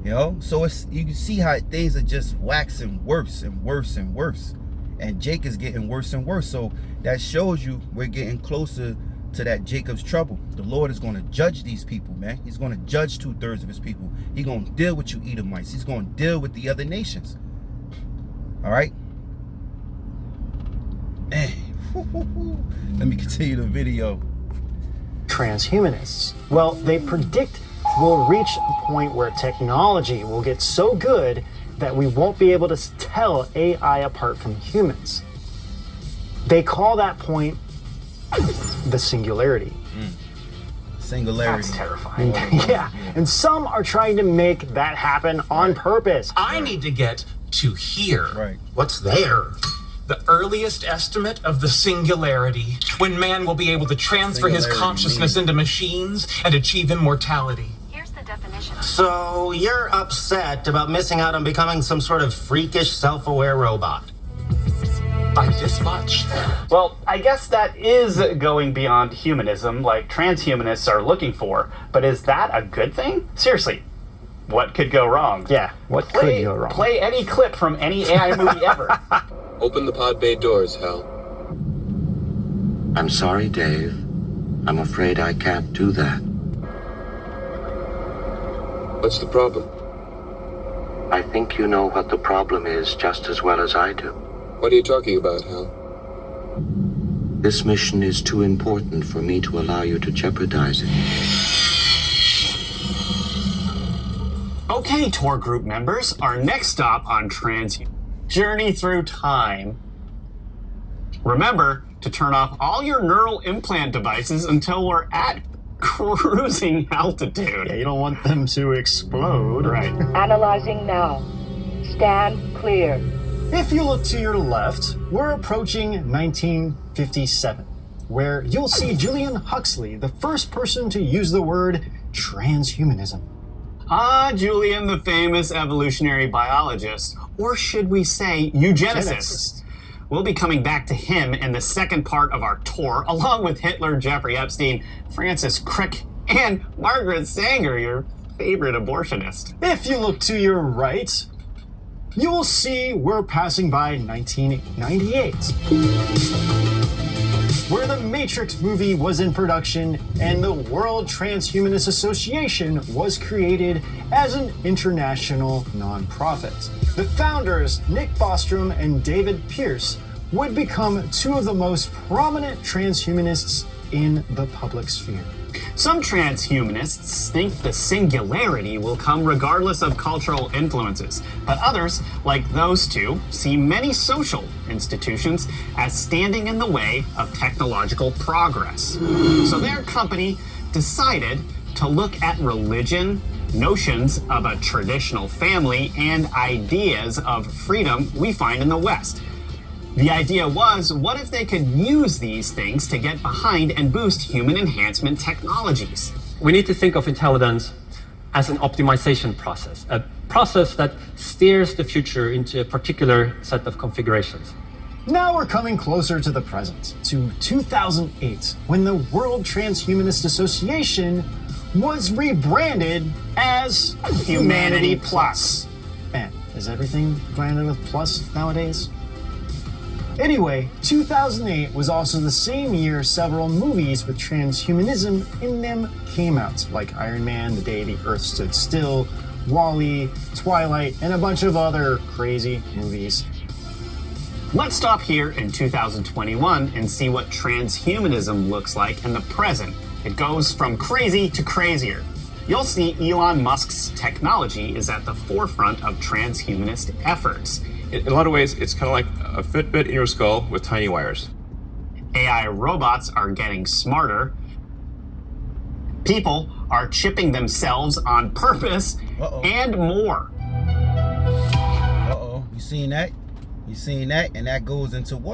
You know, so you can see how things are just waxing worse and worse and worse, and Jake is getting worse and worse. So that shows you we're getting closer to that Jacob's trouble. The Lord is going to judge these people, man. He's going to judge 2/3 of his people. He's going to deal with you Edomites. He's going to deal with the other nations. All right. Hey, let me continue the video. Transhumanists. Well, they predict we'll reach a point where technology will get so good that we won't be able to tell AI apart from humans. They call that point the singularity. Singularity. That's terrifying. Yeah, and some are trying to make that happen on purpose. I need to get to here. Right. What's there? The earliest estimate of the singularity, when man will be able to transfer his consciousness into machines and achieve immortality. Here's the definition. So you're upset about missing out on becoming some sort of freakish, self-aware robot? By this much. Well, I guess that is going beyond humanism, like transhumanists are looking for, but is that a good thing? Seriously, what could go wrong? Yeah, what could go wrong? Play any clip from any AI movie ever. Open the pod bay doors, Hal. I'm sorry, Dave. I'm afraid I can't do that. What's the problem? I think you know what the problem is just as well as I do. What are you talking about, Hal? This mission is too important for me to allow you to jeopardize it. Okay, tour group members, our next stop on Journey Through Time. Remember to turn off all your neural implant devices until we're at cruising altitude. Yeah, you don't want them to explode. Right. Analyzing now. Stand clear. If you look to your left, we're approaching 1957, where you'll see Julian Huxley, the first person to use the word transhumanism. Julian, the famous evolutionary biologist, or should we say eugenicist. We'll be coming back to him in the second part of our tour, along with Hitler, Jeffrey Epstein, Francis Crick, and Margaret Sanger, your favorite abortionist. If you look to your right, you will see we're passing by 1998, where the Matrix movie was in production and the World Transhumanist Association was created as an international nonprofit. The founders, Nick Bostrom and David Pierce, would become two of the most prominent transhumanists in the public sphere. Some transhumanists think the singularity will come regardless of cultural influences, but others, like those two, see many social institutions as standing in the way of technological progress. So their company decided to look at religion, notions of a traditional family, and ideas of freedom we find in the West. The idea was, what if they could use these things to get behind and boost human enhancement technologies? We need to think of intelligence as an optimization process, a process that steers the future into a particular set of configurations. Now we're coming closer to the present, to 2008, when the World Transhumanist Association was rebranded as Humanity Plus. Man, is everything branded with plus nowadays? Anyway, 2008 was also the same year several movies with transhumanism in them came out, like Iron Man, The Day the Earth Stood Still, WALL-E, Twilight, and a bunch of other crazy movies. Let's stop here in 2021 and see what transhumanism looks like in the present. It goes from crazy to crazier. You'll see Elon Musk's technology is at the forefront of transhumanist efforts. In a lot of ways, it's kind of like a Fitbit in your skull with tiny wires. AI robots are getting smarter. People are chipping themselves on purpose, and more. You seen that? You seen that? And that goes into what?